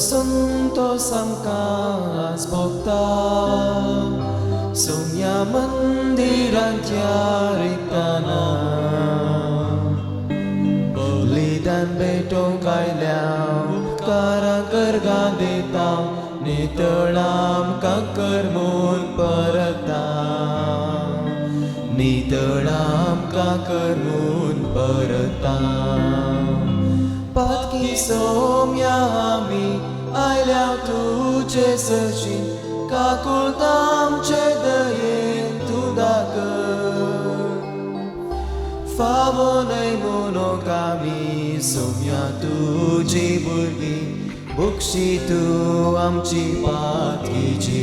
संतोष आमकां भोगता सोम्या मंदिरांच्या रिताना बलिदान भेटोवंक आयल्या उपकारां करगा दिता नितळ आमकां करमून परता नितळ आमकां करमून परता पातकी सोम्या आमी आयल्या तुजे सशीन काकुळत आमचे दयेन तूं दाखय फावो न्हय म्हणूंक आमी सोम्या तुजी भुरगीं बुक्षी तूं आमची पातकीची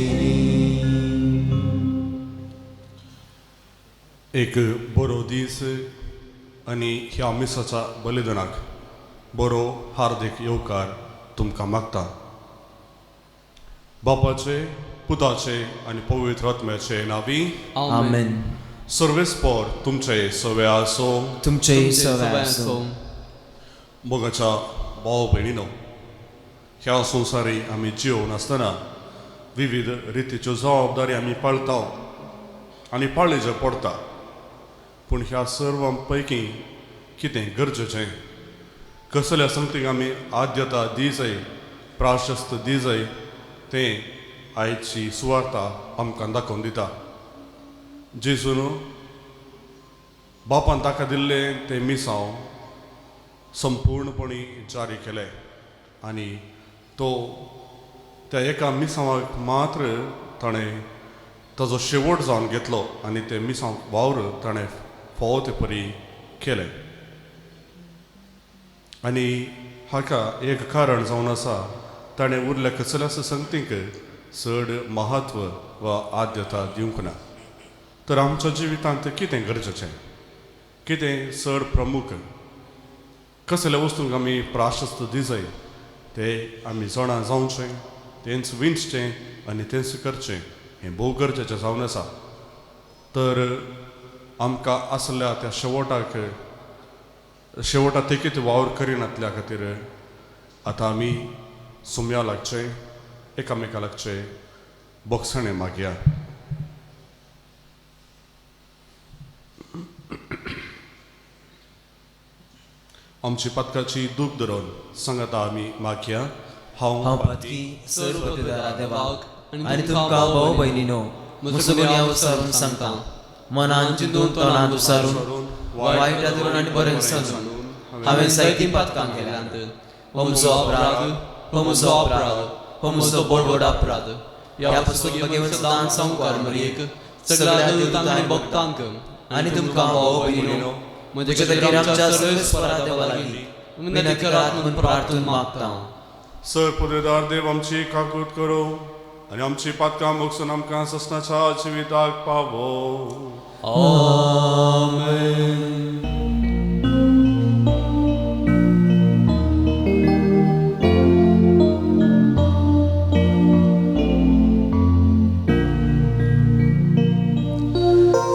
एक बरो दीस आनी ह्या मिसाच्या बलिदानाक बरो हार्दिक येवकार तुमकां मागता बापाचे पुताचे आनी पवित्र आत्म्याचे नांवी आमेन सर्वेस्पर तुमचे सवे आसो तुमचे सवे आसो मोगाच्या भाव भयणीनो ह्या संवसारी आमी जिवून आसतना विविध रितीच्यो जबाबदारी आमी पाळटा आनी पाळिच्यो पडटा पूण ह्या सर्वां पैकी कितें गरजेचें कसल्या संगतीक आमी आद्यता दी जाय प्राशस्त दी जाय तें आयची सुवार्ता आमकां दाखोवन दिता जेजून बापान ताका दिल्लें तें मिसांव संपूर्णपणी जारी केलें आनी तो त्या एका मिसांवाक मात्र ताणें ताजो शेवट जावन घेतलो आनी तें मिसांव वावर ताणें फोव ते परी केलें आनी हाका एक कारण जावन आसा ताणें उरल्या कसल्याच संगतीक चड महत्व वा आद्यता दिवंक ना तर आमच्या जिवितांत कितें गरजेचें कितें चड प्रमुख कसल्या वस्तूंक आमी प्राशस्त दी जाय तें आमी जाणा जावचें तेंच विंचचें आनी तेंच करचें हें भोव गरजेचें जावन आसा तर आमकां आसल्या त्या शेवटाक तेकीत वावर करिनातल्या खातीर आतां आमी सुम्या लागचें एकामेका लागचें बोगसणें मागया आमची पातकाची दूख धरून सांगाता आमी मागया हांव पातकी सर्वोपकार देवाक आनी तुमकां भाव भयणीनो म्हजो गुन्यांव विचारून सांगता मनान चिंतून तोंडान विचारून वायटांतून आनी बरें समजून हांवें जायतीं पातकां केल्यांत हो म्हजो अपराध हो म्हजो अपराध हो म्हजो बडबड अपराध ह्या पुस्तक भगवंतान संवकार मरयेक सगळ्या देवतांक आनी भक्तांक आनी तुमकां भाव भयणीनो म्हजे खातीर आमच्या सर्वेस्परा देवा लागीं विनंती करात म्हूण प्रार्थना मागता सर पुदेदार देव आमची काकूट करो आनी आमची पातकां मोगसून आमकां ससनाच्या जिविताक पावो आमेन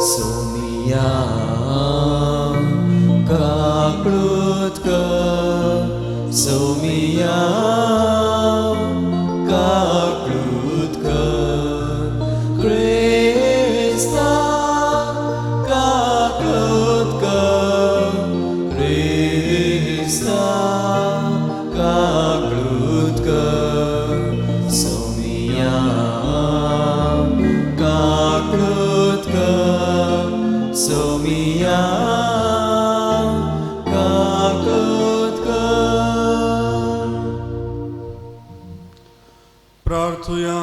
सोमिया काकूट कर सोमिया काकूट कर क्रिस्ता काकूट कर क्रिस्ता काकूट कर सोमिया काकूट कर सोमिया प्रार्थुया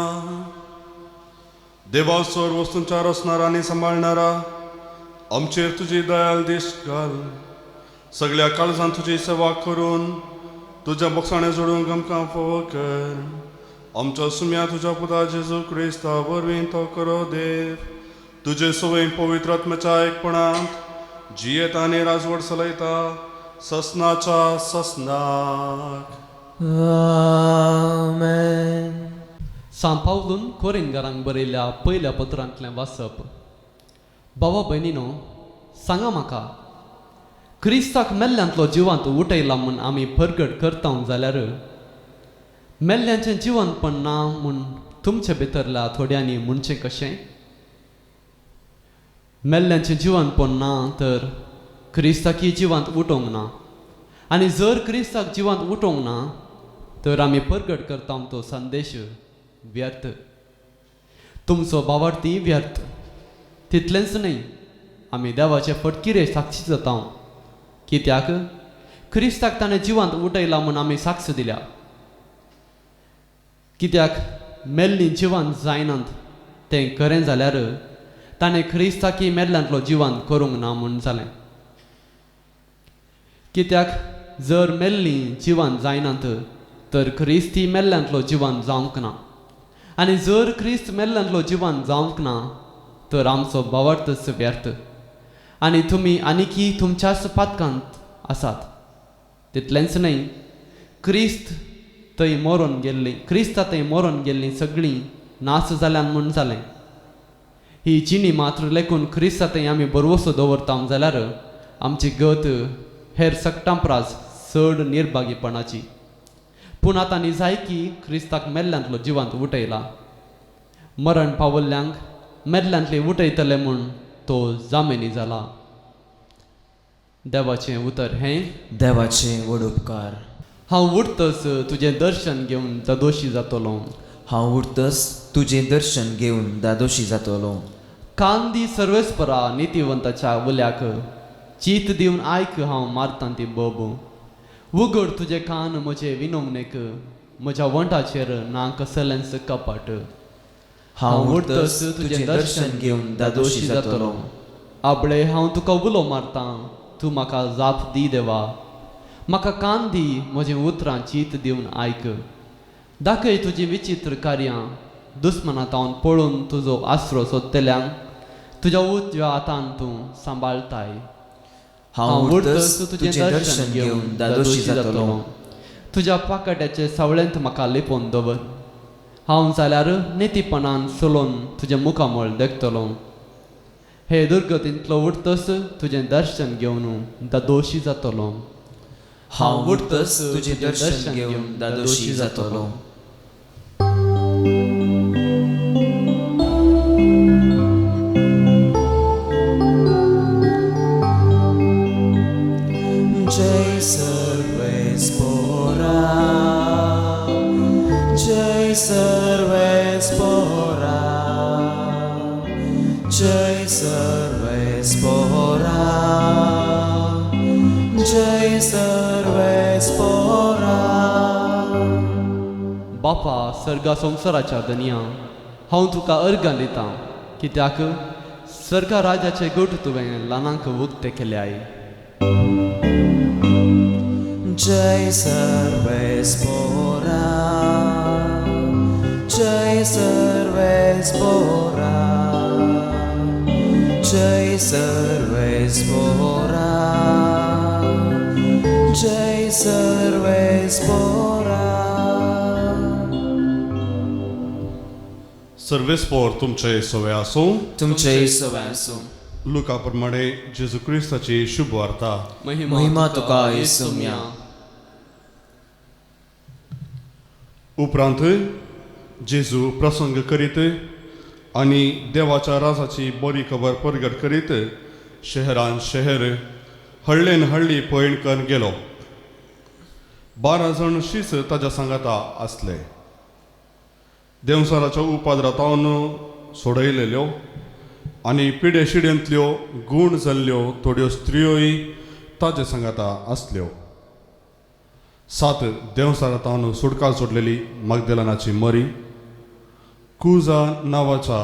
देवा सर्व वस्तूंच्या रचणारा आनी सांबाळणारा आमचेर तुजी दयाल दिश घाल सगळ्या काळजांत तुजी सेवा करून तुज्या बोगसाणें जोडूंक आमकां फोव कर आमच्या सुम्या तुज्या पुता जेजू क्रिस्ता वरवीं तो करो देव तुजे सवय पवित्र आत्म्याच्या एकपणांत जियेता आनी राजवट चलयता ससनाच्या ससनाक आमेन सांत पावलून कोरिंथांक बरयल्ल्या पयल्या पत्रांतलें वाचप भावा भयणीनो सांगा म्हाका क्रिस्ताक मेल्ल्यांतलो जिवांत उठयला म्हूण आमी परगट करता जाल्यार मेल्ल्यांचें जिवंतपण ना म्हूण तुमचे भितरल्या थोड्यांनी म्हणचें कशें? मेल्ल्यांचें जिवंतपण ना तर क्रिस्ताकी जिवंत उठोवंक ना. आनी जर क्रिस्ताक जिवंत उठोवंक ना तर आमी परगट करता तो संदेश व्यर्थ. तुमचो बावार्थी व्यर्थ. तितलेंच न्ही, आमी देवाचे फटकिरे साक्षी जाता. कित्याक क्रिस्ताक ताणें जिवंत उठयला म्हूण आमी साक्ष दिल्या. कित्याक मेल्लीं जिवंत जायनात तें खरें जाल्यार ताणें क्रिस्ताकी मेल्ल्यांतलो जिवंत करूंक ना म्हूण जालें. कित्याक जर मेल्लीं जिवंत जायनात तर क्रिस्ती मेल्ल्यांतलो जिवंत जावंक ना. आनी जर क्रिस्त मेल्ल्यांतलो जिवंत जावंक ना तर आमचो बावार्थच व्यर्थ आनी तुमी आनिकी तुमच्याच पातकांत आसात. तितलेंच न्ही, क्रिस्ता थंय मरोन गेल्लीं सगळीं नास जाल्यान म्हूण जालें. ही चिनी मात्र लेखून क्रिस्ता थंय आमी बरवसो दवरता जाल्यार आमची गत हेर सक्टां प्रास चड निर्भागीपणाची. पूण आतां निजायकी क्रिस्ताक मेल्ल्यांतलो जिवंत उठयला. मरण पावल्ल्यांक मेल्ल्यांतली उठयतले म्हूण तो जामेनी जाला. देवाचें उतर हें, देवाचे व्हड उपकार. हांव उठतस तुजें दर्शन घेवन दादोशी जातलो. हांव उठतस तुजें दर्शन घेवन दादोशी जातलो. कान दी सर्वेस्परा नितीवंताच्या उल्याक चीत दिवन आयक हांव मारतां ती बोब. उगड तुजे कान म्हजे विनवणेक म्हज्या वंटाचेर ना कसलेंच कपट. हांव उठतस तुजें दर्शन घेवन दादोशी जातलो. आपले हांव तुका उलो मारतां, तूं म्हाका जाप दी देवा. म्हाका कान दी म्हजें उतरां चीत दिवन आयक. दाखय तुजीं विचित्र कार्यां, दुस्मनांत हांव पळोवन तुजो आसरो सोदतल्यांक तुज्या उजव्या हातान तूं सांबाळताय. हांव उठतस तुजें दर्शन घेवन दादोशी जातलो. तुज्या पाकट्याचे सवळेंत म्हाका लिपोवन दवर. हांव जाल्यार नितीपणान सुलोवन तुजें मुखामळ देखतलो. हे दुर्गतींतलो उठतस तुजें दर्शन घेवन दादोशी जातलो. हांव उठतस तुजें दर्शन घेवन दादोशी जातलो. जय सर्वेस्पोरा, जय सर्वेस्पोरा, जय सर्वेस्पोरा, जय सर्वेस्पोरा. बापा सर्गा संवसाराच्या दनया, हांव तुका अर्गां दितां. कित्याक सर्गा राजाचे गोठ तुवें ल्हानांक उक्ते केल्याय. जय सर्वेस्पोरा, जय सर्वेस्पोरा, जय सर्वेस्पोरा, जय सर्वेस्पोरा. सर्वेस्पोर तुमचे सवय आसूं. तुमचे सवय आसूं. लुका प्रमाणे जेजू क्रिस्ताची शुभ वार्ता. महिमा तुका येसू म्या. उपरांत जेजू प्रसंग करीत आनी देवाच्या राजाची बरी खबर परगट करीत शहरान शहर हळ्ळेन हळ्ळी पयण करून गेलो. 12 जण शीस ताच्या सांगाता आसले. देवसाराच्या उपाद्रांतावन सोडयलेल्यो आनी पिडे शिडेंतल्यो गूण जाल्ल्यो थोड्यो स्त्रियोय ताजे सांगाता आसल्यो. 7 देवसारांतावन सुटका सोडलेली मगदलेनाची मरी, कुजा नांवाच्या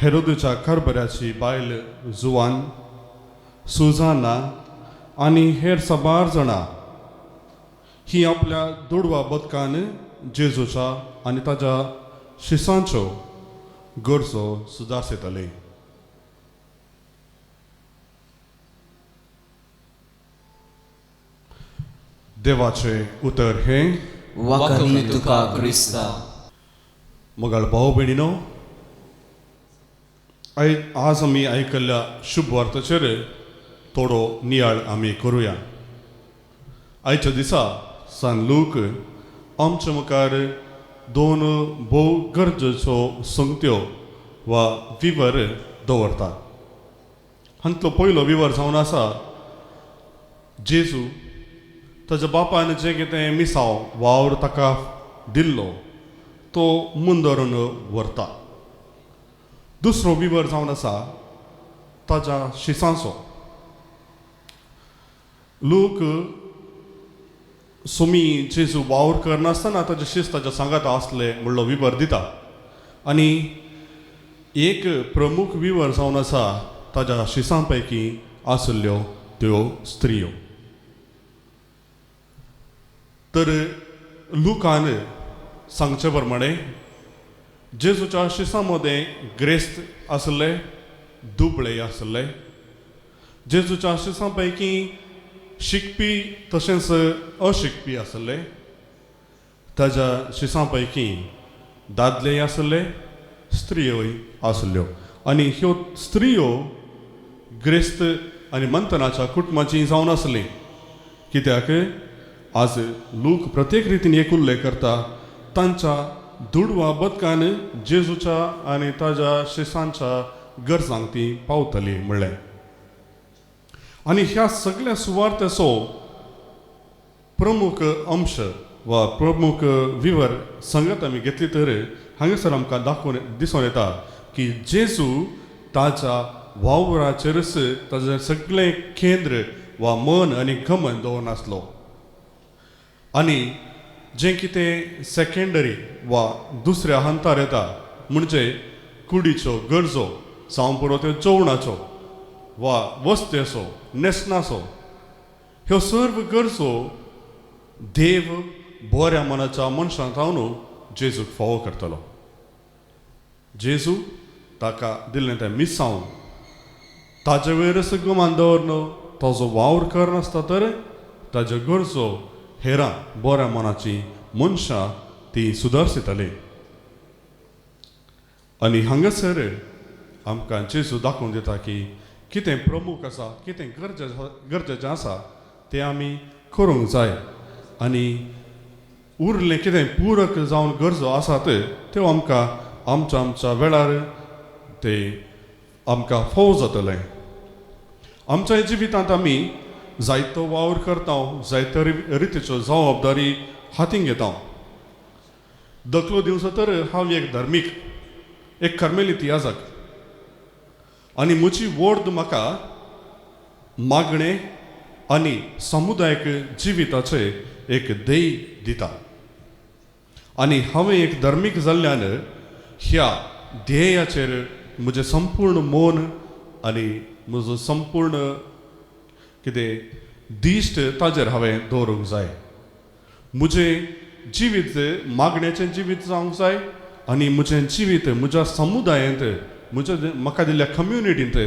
हेरोदेच्या कारभाऱ्याची बायल जुवान, सुजाना आनी हेर साबार जाणां ही आपल्या दुडवा बदकान जेजूच्या आनी ताच्या शिसांच्यो गरजो सुदारयताली. देवाचे उतर हे, वाकमी तुका क्रिस्ता. मोगाळ भाव भयणीनो, आज आमी आयकल्ल्या शुभ वार्तेचेर थोडो नियाळ आमी करुया. आयच्या दिसा सान लूक आमच्या मुखार दोन भोव गरजेच्यो संगत्यो वा विवर दवरता. हांतलो पयलो विवर जावन आसा जेजू ताच्या बापान जें कितें मिसाव वावर ताका दिल्लो तो मुंदरून व्हरता. दुसरो विवर जावन आसा ताच्या शिसांचो. लोक सोमी जेजू वावर करनासतना ताचे शिस ताच्या सांगात आसले म्हणलो विवर दिता. आनी एक प्रमुख विवर जावन आसा ताच्या शिसां पैकी आसल्ल्यो त्यो स्त्रियो. तर लुकान सांगचे प्रमाणे जेजूच्या शिसां मदें ग्रेस्त आसले, दुबळे आसले. जेजूच्या शिसां पैकी शिकपी तशेंच अशिकपी आसले. ताच्या शिसां पैकी दादले आसले, स्त्रियोय आसल्यो. आनी ह्यो स्त्रियो ग्रेस्त आनी मंथनाच्या कुटुंबाची जावन आसली. कित्याक आज लोक प्रत्येक रितीन एक उल्लेख करता तांच्या दुडवा बदकान जेजूच्या आनी ताच्या शिसांच्या गरजांक ती पावतली म्हणलें. आनी ह्या सगळ्या सुवार्थेचो प्रमुख अंश वा प्रमुख विवर संगत आमी घेतली तर हांगासर आमकां दाखोवन दिसून येता की जेजू ताच्या वावराचेरच ताजें सगळें केंद्र वा मन आनी घमंड दवरनासलो. आनी जें कितें सेकेंडरी वा दुसऱ्या हंतार येता म्हणजे कुडीच्यो गरजो जावं पुरो त्यो जेवणाच्यो वा वस्तेचो न्हेसणाचो ह्यो सर्व गरजो देव बऱ्या मनाच्या मनशांक रावन जेजूक फावो करतलो. जेजू ताका दिल्लें तें मिसांव ताजे वयरच गुमान दवरनो ताजो वावर करनासता तर ताज्यो गरजो हेरां बऱ्या मनाची मनशां ती सुदारसितली. आनी हांगासर आमकां जेजू दाखोवन दिता की कितें प्रमुख आसा, कितें गरजेचें आसा तें आमी करूंक जाय. आनी उरलें कितें पुरक जावन गरजो आसात त्यो आमकां आमच्या आमच्या वेळार ते आमकां फावो जातलें. आमच्या जिवितांत आमी जायतो वावर करता, जायत्या रितीच्यो जबाबदारी हातीन घेता. दखलो दिवचो तर हांव एक धर्मीक, एक कर्मेलीत याजक आनी म्हजी वोर्द म्हाका मागणें आनी समुदायक जिविताचे एक ध्येय दिता. आनी हांवें एक धर्मीक जाल्ल्यान ह्या ध्येयाचेर म्हजें संपूर्ण मोन आनी म्हजो संपूर्ण कितें दिश्ट ताजेर हांवें दवरूंक जाय. म्हजें जिवीत मागण्याचें जिवीत जावंक जाय आनी म्हजें जिवीत म्हज्या समुदायांत म्हज्या म्हाका दिल्ल्या कम्युनिटींत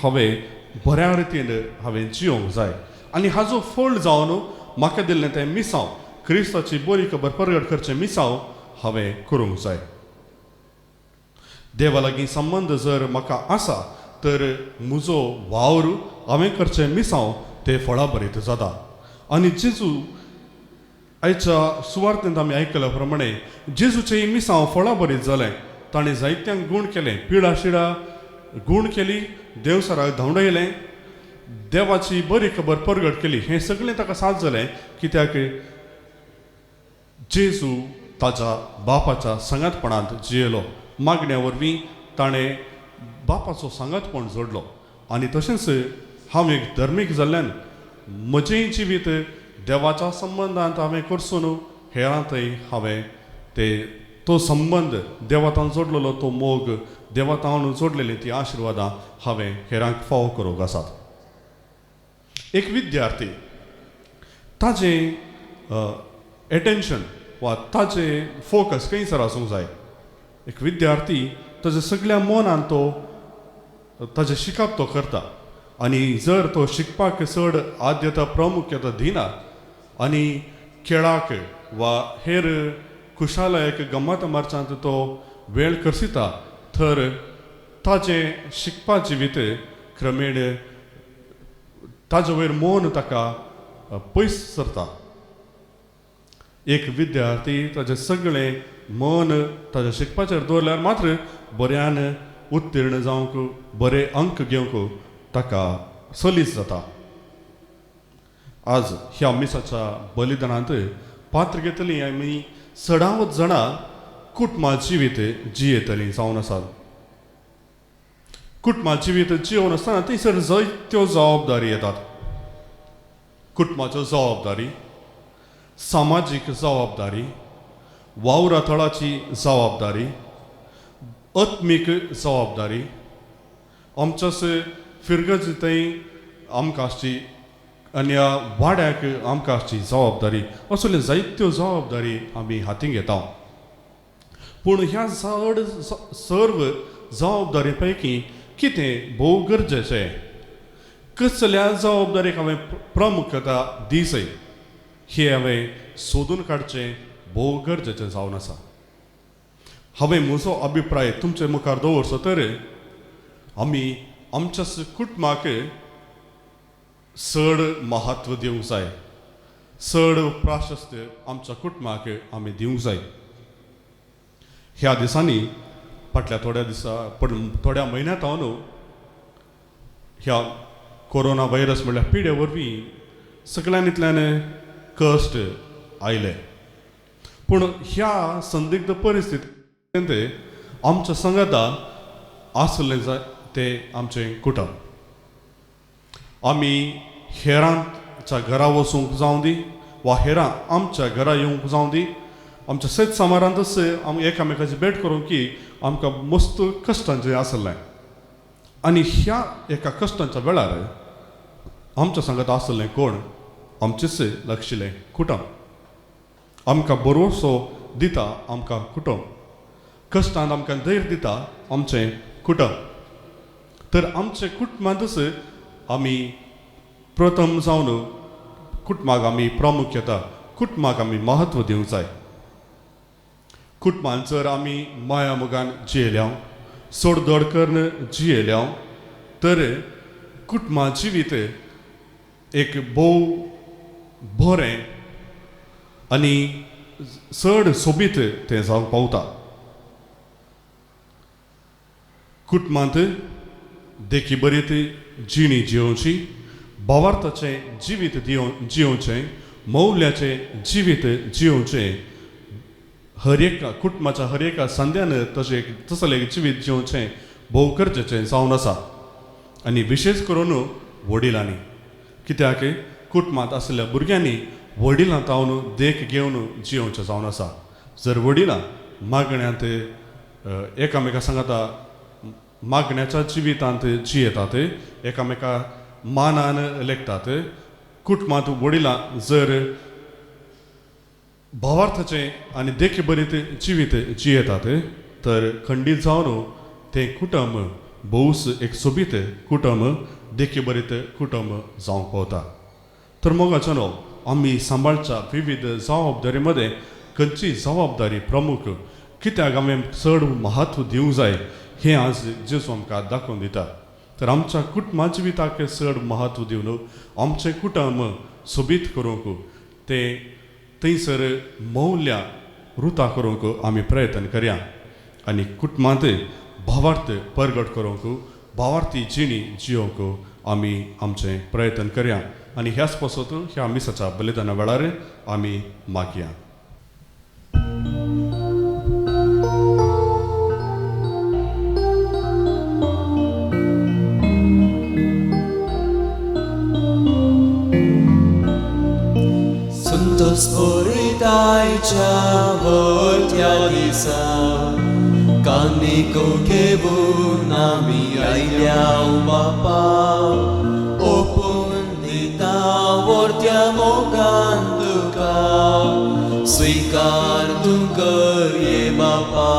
हांवें बऱ्या रितीन हांवें जियोंक जाय. आनी हाजो फळ जावन म्हाका दिल्लें तें मिसांव, क्रिस्ताची बरी खबर परगट करचें मिसांव हांवें करूंक जाय. देवा लागीं संबंद जर म्हाका आसा तर म्हजो वावर हांवें करचें मिसांव तें फळां भरीत जाता. आनी जेजू आयच्या सुवार्थेंत आमी आयकल्या प्रमाणे जेजूचें मिसांव फळां भरीत जालें. ताणें जायत्यांक गूण केलें, पिडा शिडा गूण केली, देवसराक धांवडयलें, देवाची बरी खबर परगट केली. हें सगळें ताका साद जालें कित्याक जेजू ताच्या बापाच्या सांगातपणांत जियेलो. मागण्या वरवीं ताणें बापाचो सांगातपण जोडलो. आनी तशेंच हांव एक धर्मीक जाल्ल्यान म्हजें जिवीत देवाच्या संबंदांत हांवें करसून हेरांतय हांवें तो संबंद देवातान जोडलेलो तो मोग देवातान जोडलेली ती आशिर्वादां हांवें हेरांक फावो करूंक आसात. एक विद्यार्थी ताजें एटेंशन वा ताजें फोकस खंयसर आसूंक जाय. एक विद्यार्थी ताज्या सगळ्या मनान तो ताजें शिकप तो करता. आनी जर तो शिकपाक चड आद्यता प्रामुख्यता दिना आनी खेळाक वा हेर खुशालायक गम्मत मार्चांत तो वेळ करसिता तर ताजें शिकपा जिवीत क्रमेण ताजे वयर मोन ताका पयस सरता. एक विद्यार्थी ताजें सगळें मन ताच्या शिकपाचेर दवरल्यार मात्र बऱ्यान उत्तीर्ण जावंक बरे अंक घेवंक ताका सलीस जाता. आज ह्या मिसाच्या बलिदानांत पात्र घेतली आमी 16 जाणां कुटुंबा जिवीत जियेतलीं जावन आसात. कुटुंबा जिवीत जिवन आसतना थंयसर जायत्यो जबाबदारी येतात. कुटुंबाच्यो जबाबदारी, सामाजीक जबाबदारी, वावरातळाची जबाबदारी, आत्मीक जबाबदारी, आमच्याच फिरगतींतय आमकां आसची आनी वाड्याक आमकां आसची जबाबदारी, असल्यो जायत्यो जबाबदारी आमी हातीन घेता. पूण ह्या सर्व जबाबदारी पैकी कितें भोव गरजेचें, कसल्या जबाबदारेक हांवें प्रामुख्यता दिसय हें हांवें सोदून काडचें भोव गरजेचें जावन आसा. हांवें म्हजो अभिप्राय तुमचे मुखार दवरचो तर आमी आमच्या कुटुंबाक चड महत्व दिवंक जाय, चड प्राशस्त्य आमच्या कुटुंबाक आमी दिवंक जाय. ह्या दिसांनी फाटल्या थोड्या म्हयन्यांत हांव ह्या कोरोना व्हायरस म्हणल्यार पिड्या वरवीं सगळ्यांतल्यान कश्ट आयले. पूण ह्या संदिग्ध परिस्थितींत आमच्या संगता आसलें जाय तें आमचें कुटुंब. आमी हेरांच्या घरा वचूंक जावं दी वा हेरां आमच्या घरा येवंक जावं दी, आमच्या शेत समारांतच आमी एकामेकाची भेट करूंक की आमकां मस्त कश्टांचें आसलें. आनी ह्या एका कश्टांच्या वेळार आमच्या सांगत आसलें कोण, आमचेच लागशिल्लें कुटुंब. आमकां भरवोसो दिता आमकां कुटुंब, कश्टांत आमकां धैर्य दिता आमचें कुटुंब. तर आमचे कुटुंबांतच आमी प्रथम जावन कुटुंबाक आमी प्रामुख्यता, कुटुंबाक आमी महत्व दिवंक जाय. कुटुंबांत जर आमी माया मोगान जियेल्या, सोडधोड करून जियेल्या, तर कुटुंबा जिवीत एक भोव बरें आनी चड सोबीत तें जावंक पावता. कुटुंबांत देखी बरीत जिणी जियोवची, भावार्थाचें जिवीत जियोवचें, मौल्याचें जिवीत जियोवचें, हर एका कुटुंबाच्या हर एका संद्यान तसलें जिवीत जियोवचें भोव गरजेचें जावन आसा. आनी विशेश करून वडिलांनी, कित्याक कुटुंबांत आसलेल्या भुरग्यांनी वडिलां तावन देख घेवन जियोवचें जावन आसा. जर वडिलां मागण्यांत एकामेका सांगता मागण्याच्या जिवितांत जियेतात, एकामेका मानान लेखतात, कुटुंबांत वडिलां जर भावार्थाचें आनी देख बरीत जिवीत जियेतात, तर खंडीत जावन तें कुटुंब भोवूच एक सोबीत कुटुंब, देखी बरीत कुटुंब जावंक पावता. तर मोगाच्यानो आमी सांबाळच्या विविध जबाबदारी मदें खंयची जबाबदारी प्रमुख, कित्याक हांवें चड महत्व दिवंक जाय हें आज जेजू आमकां दाखोवन दिता. तर आमच्या कुटुंबा जिविताक चड महत्व दिवन आमचें कुटुंब सोबीत करूंक, तें थंयसर मौल्या रुतां करूंक आमी प्रयत्न करया. आनी कुटुंबांत भावार्थ परगट करूंक, भावार्थी जिणी जियोवंक आमी आमचें प्रयत्न करया. आनी ह्याच पासत ह्या मिसाच्या बलिदाना वेळार आमी मागया. Sporytajcia voltia disa, Kaniko kebu nami aileau bapa, Opundita voltia moganduka, Suikar tukar ye bapa,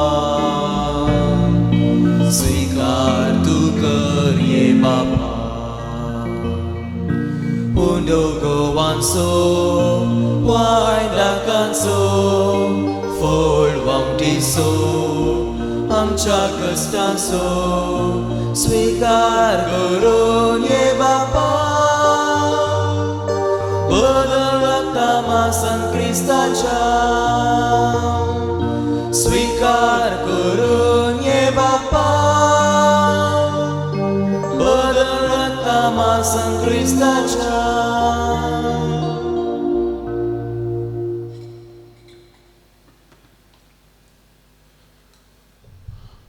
Suikar tukar ye bapa. Undogo wanso, why dakan so, for wangti so, amcha kastan so, svikar karun ye bapa. Badal tamasan Kristacha, स्वीकार करून ये बापा बदलता मासन क्रिस्ताच्या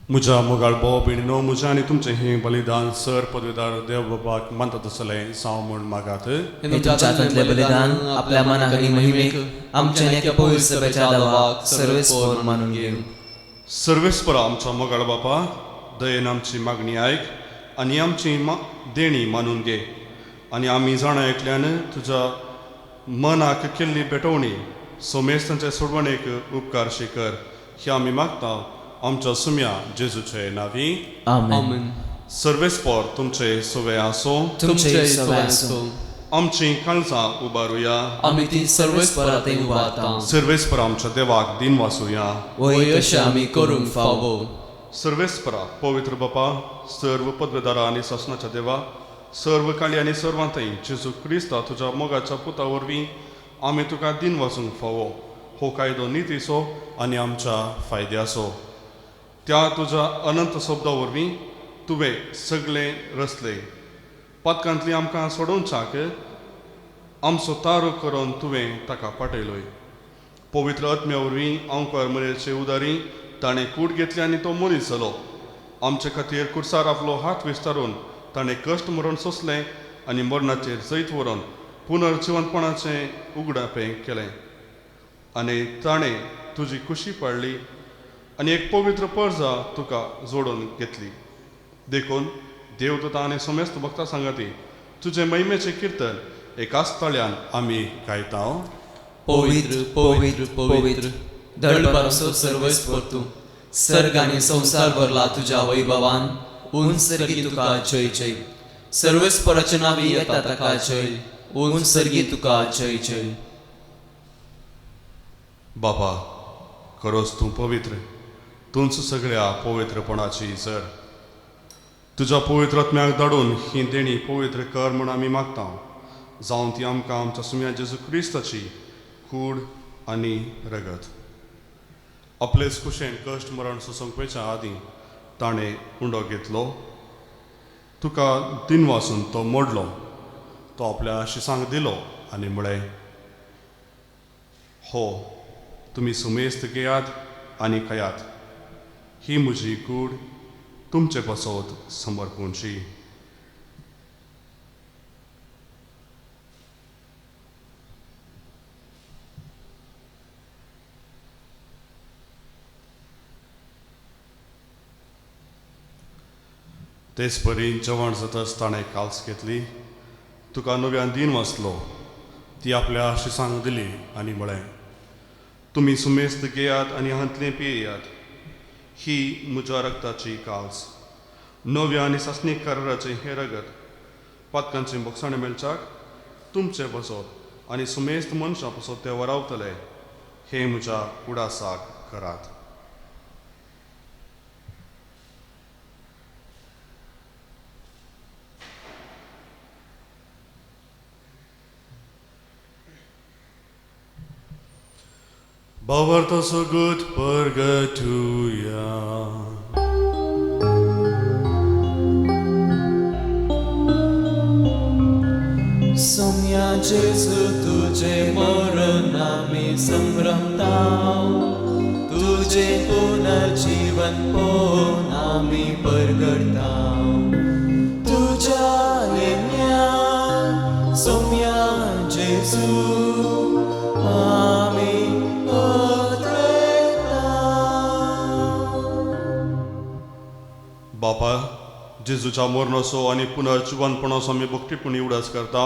म्हज्या मोगाळ भाव भयणीनो म्हजें आनी तुमचें हें बलिदान सर पदवीदार देव बाबाक मानता तसलें जावं म्हूण मागात हे तुमच्या हातांतले बलिदान आपल्या मनाक आनी महिमेक आमच्या नेक्या पवित्र सभेच्या दावाक सर्वेस्पर मानून घेवन सर्वेस्परा आमच्या मोगाळ बापा दयेन आमची मागणी आयक आनी आमची देणी मानून घे आनी आमी जाणा एकल्यान तुज्या मनाक केल्ली पेटोवणी सोमेस्तांचे सोडवणेक उपकारशी कर हे आमी मागता आमच्या सुम्या जेजूचे नावी आमेन सर्वेस्पर तुमचे सोवे आसो तुमचे सवय असो आमची काळजां उबारुया आमी ती सर्वेस्परात उबारता सर्वेस्पर आमच्या देवाक दिन वासुया वय अशें आमी करूंक फावो सर्वेस्परा पवित्र बापा सर्व पदवेदारा आनी ससनाच्या देवा सर्व काळी आनी सर्वांतय जेजू क्रिस्ता तुज्या मोगाच्या पुता वरवीं आमी तुका दिन वाचूंक फावो हो कायदो नितीचो आनी आमच्या फायद्याचो त्या तुज्या अनंत शब्दा वरवीं तुवें सगळे रचले पदकांतली आमकां सोडोवच्याक आमचो तारो करून तुवें ताका पाटयलोय पवित्र आत्म्या वरवीं अंकार मरेचे उदारी ताणें कूड घेतली आनी तो मनीस जालो आमचे खातीर कुर्सार आपलो हात विस्तारून ताणें कश्ट मरण सोंसलें आनी मरणाचेर जैत व्हरून पुनर्जिवंतपणाचें उगडापें केलें आनी ताणें तुजी खुशी पाडली आनी एक पवित्र पर्जा तुका जोडून घेतली देखून देवदूता आनी समेस्त भक्तां सांगाती तुजे महिमेचें कीर्तन एकाच तळ्यान आमी गायता पवित्र पवित्र पवित्र धडपरसो सर्वेस्पर तूं सर्ग आनी संसार भरला तुज्या वैभवान उंच सर्गी तुका जय जय सर्वेस्पराच्या नावी येता ताका जय उंच सर्गी तुका जय जय बाबा खरोच तूं पवित्र तूंच सगळ्या पवित्रपणाची जर तुज्या पवित्र आत्म्याक धाडून ही देणी पवित्र कर म्हूण आमी मागता जावं ती आमकां आमच्या सुम्या जेजू क्रिस्ताची कूड आनी रगत आपलेच कुशेन कश्ट मरण सुसंकवेच्या आदीं ताणें उंडो घेतलो तुका दिन वाचून तो मोडलो तो आपल्या शिसांक दिलो आनी म्हळें हो तुमी सुमेस्त घेयात आनी खयात ही म्हजी कूड तुमचे बसोत समर्पूंची तेच परी जेवण जाताच ताणें काल्स घेतली तुका नव्यान दिन वाचलो ती आपल्या शिसांक दिली आनी म्हळें तुमी सुमेस्त घेयात आनी हांतलें पियेयात ही म्हज्या रगताची काल्स नव्या आनी सासणीक कराराचें हें रगत पातकांचें बोगसाणें मेळच्याक तुमचें बसत आनी सुमेस्त मनशां पासत ते वरावतले हे म्हज्या कुडासाक करात Bavarta so good purgatoria. Somia Jesu तुझे मरण आमी संभ्रमताव तुझे पुनर्जीवन पोवन आमी परगडताव तुझ्या लेम्या सोम्या जेजू आमी बापा जेजूच्या मरणसो आनी पुनर्जीवनपणाचो आमी भक्तीपणी उडास करता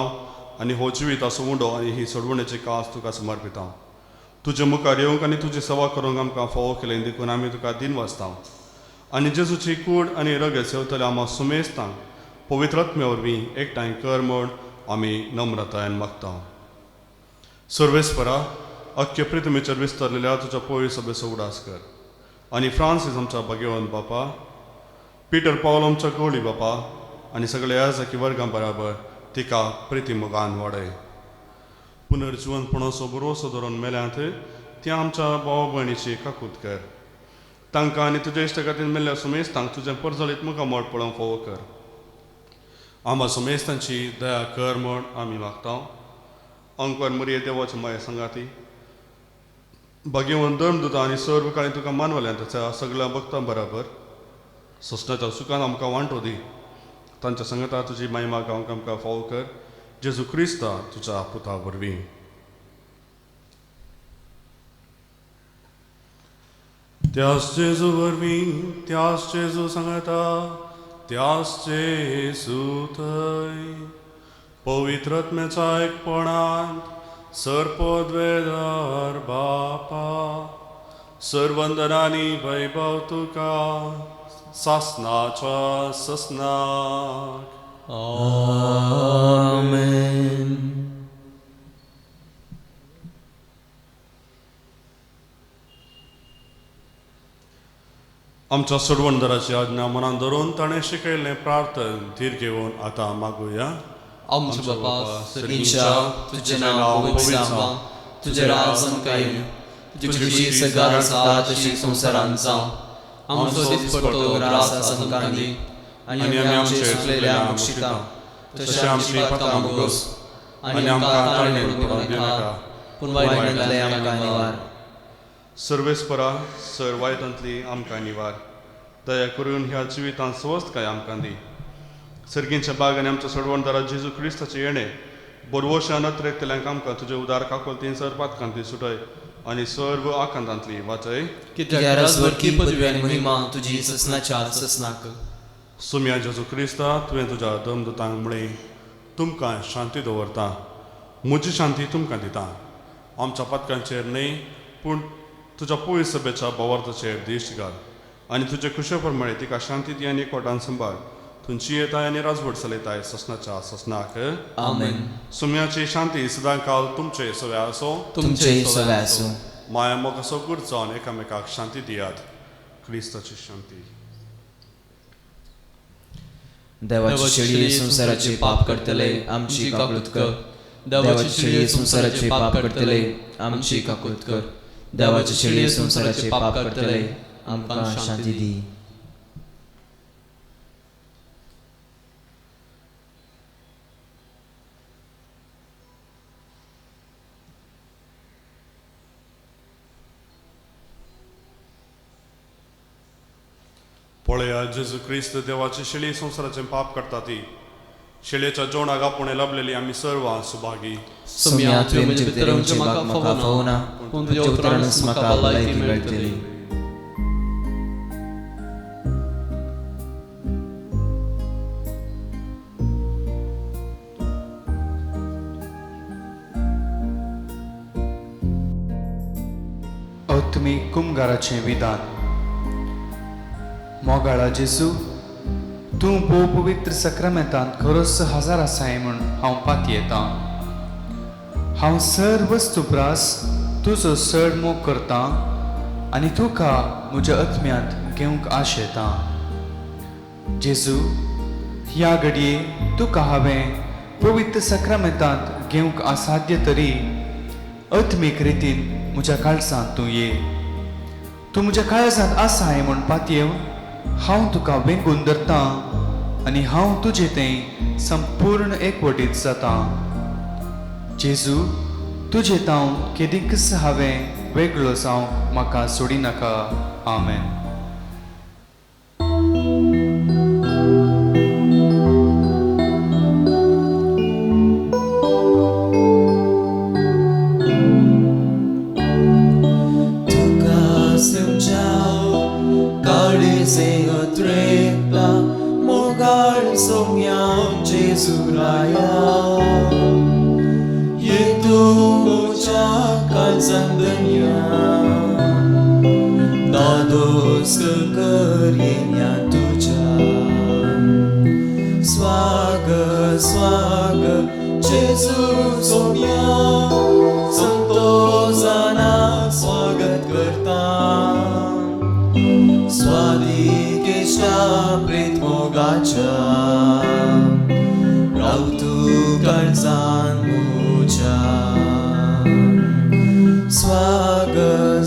आनी हो जिविताचो उंडो आनी ही सोडवणेची कास तुका समर्पिता तुजे मुखार येवंक आनी तुजी सेवा करूंक आमकां फावो केलें देखून आमी तुका दिन वाचता आनी जेजूची कूड आनी रगत सेवतले आमी सुमेस्तांक पवित्र आत्म्या वरवीं एकठांय कर म्हूण आमी नम्रतायेन मागता सर्वेस्परा अख्खे पृथ्वीचेर विस्तारलेल्या तुज्या पवित्र सभेचो उडास कर आनी फ्रांसीस आमच्या भाग्यवान बापा पीटर पावल आमच्या गवळी बापा आनी सगळे याजकी वर्गां बराबर तिका प्रिती मोगान वाडय पुनर्जीवनपणाचो भरोसो धरून मेल्यांत त्या आमच्या भावा भयणीची काकूत कर तांकां आनी तुज्या इश्टगातीन मेल्ल्या सुमेस्तांक तुजें परजळीत मुखामोळ पळोवंक फोव कर. आम्हा सुमेस्तांची दया कर म्हूण आमी मागता. अंकवर मुरये देवाच्या माये संगाती भगवंत धर्मदूतां आनी सर्व काळी तुका मानवल्यान ताच्या सगळ्या भक्तां बरोबर सोसण्याच्या सुखान आमकां वांटो दी. तांच्या संगता तुजी महिमा गावंक आमकां फावो कर. जेजू क्रिस्ता तुज्या पुता वरवीं. त्याच जेजू वरवीं, त्याच जेजू सांगता, त्याच जेजू थंय पवित्र आत्म्याच्या एकपणांत सर्पोद्वेदार बापा सर्वंदनांनी वैभव तुका सासनाच्या ससनाक. आमेन. आमच्या सोडवणदाराची आज्ञा मनान धरून ताणें शिकयल्लें प्रार्थन धीर घेवन आतां मागुया. आमचे बापा सगळींच्या तुझे नाव पवित्र जावं, तुझे राज आमकां येवं, तुजी खुशी सगार आसा तशी संवसारांत जावं. आमचो दिसपट्टो रास आमकां दी आनी आमी आमचे चुकलेल्यांक बक्षिता तशें आमची पातकां भोगोस आनी आमकां ताळमेळ पडूंक दिनाका पूण वायटांतले आमकां निवार. सर्वेस्परा सर वायटांतली आमकां निवार. दया करून ह्या जिवितांत स्वस्थ काय आमकां दी. सर्गींच्या बागांनी आमच्या सोडवणदारा जेजू क्रिस्ताचे येणे बरवोशा नत्रेतल्यांक आमकां तुजे उदार काकोलतीन सर पातकांतली सुटय आनी सर्व आकांतांतली वाचय. कित्याक राजवरकी पदवी आनी महिमा तुजी ससनाच्या ससनाक. सुम्या जेजू क्रिस्ता तुवें तुज्या धर्मदूतांक म्हळें तुमकां शांती दवरता, म्हजी शांती तुमकां दिता. आमच्या पातकांचेर न्हय पूण तुज्या पवित्र सभेच्या भावार्थाचेर दिश्ट घाल आनी तुजे खुशे प्रमाणे तिका शांती दी आनी एकवटान सांबाळ. तुमची येताय आनी राजवट चलयताय ससनाच्या ससनाक. आमेन. सुम्याची शांती सदां काल तुमचे सवे आसो. तुमचे सवे आसूं. माया मोगाचो गूर जावन एकामेकाक शांती दियात. क्रिस्ताची शांती. देवाची शेळी संसाराचे पाप करतले आमची काकुळत कर. देवाची शेळी संसाराचे पाप करतले आमची काकुळत कर. देवाची शेळी संसाराचे पाप करतले आमकां शांती दी. पळया जेजू क्रिस्त देवाची शेळी संसाराचे पाप करता ती शेळयेच्या जेवणाक आपुणे लाभलेली आमी सर्वां सुभागी. सुम्या तुवें म्हजे भितर येवचें म्हाका फावना पूण तुज्या उतरांनूच म्हाका भलायकी मेळटली. आत्मीक कुमगाराचें विधान. मोगाळा जेजू, तूं भोव पवित्र सक्रामेंतांत खरोच हजर आसाय म्हूण हांव पाती येतां. हांव सर्व वस्तुप्रास तुजो चड मोग करतां आनी तुका म्हज्या आत्म्यांत घेवंक आशेतां. जेजू, ह्या घडये तुका हांवें पवित्र सक्रामेंतांत घेवंक असाध्य तरी आत्मीक रितीन म्हज्या काळजांत तूं ये. तूं म्हज्या काळजांत आसाय म्हूण पातयेव हांव तुका वेंगून धरतां आनी हांव तुजें तें संपूर्ण एकवटीत जातां. जेजू, तुजें तांव केदींच हांवें वेगळो जावंक म्हाका सोडिनाका. आमेन.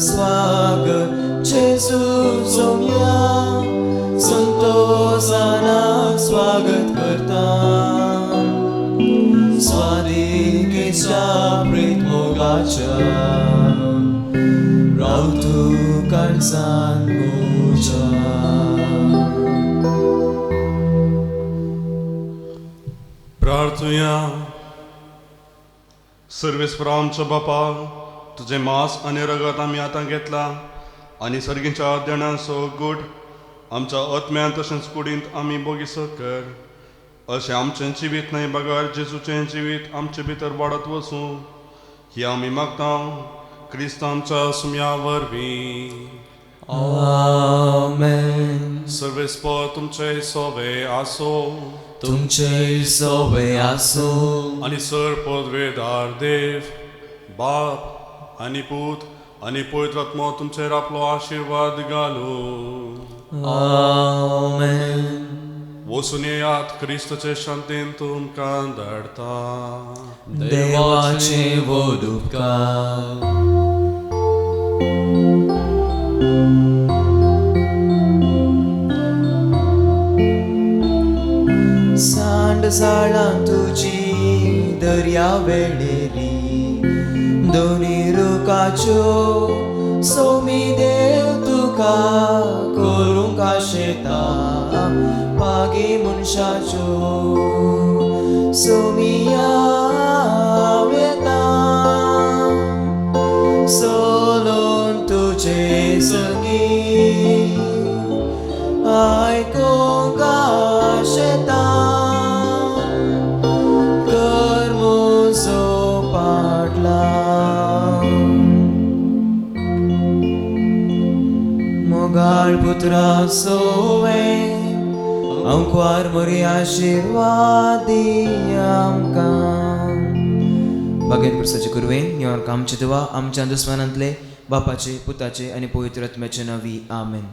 Swag, Jesu, सुनेच्या प्रेत मोगाच्या राव तू काळजान मोच्या प्रार्थुया सर्वेस्परा आमच्या बापा तुझे मांस आनी रगत आमी आतां घेतला आनी सर्गीच्या अध्ययनाचो गूट आमच्या आत्म्यान तशेंच कुडींत आमी बोगीसो कर अशें आमचें जिवीत न्हय बगार जेजूचें जिवीत आमचे भितर वाडत वचूं ही आमी मागता क्रिस्तांच्या सुम्या वरवीं आमेन सर्वेस्पर तुमचे सोवे आसो तुमचे सोबे आसो आनी सर पदवेदार देव बाप आनी पूत आनी पवित्र आत्मा तुमचेर आपलो आशिर्वाद घालूं आमेन वचून येयात क्रिस्ताचे शांतीन तुमकां धाडटा देवाचे वोद उपकार सांड जाळां तुजी दर्या वेळेरी दोनी रुखाच्यो सोमी देव तुका करूंक आशेता पागी मनशाच्यो सोमिया वेता सोलोन तुजे संगीत आयकोंक आशेता मोगाळ पुत्रा सोवे अंकवार मरी आशीर्वाद आमकां भगत पुरसाचे कुरवेन यावर आमचे दुआ आमच्या दुस्मानांतले बापाचे पुताचे आनी पवित्र आत्म्याचे नावी आमेन.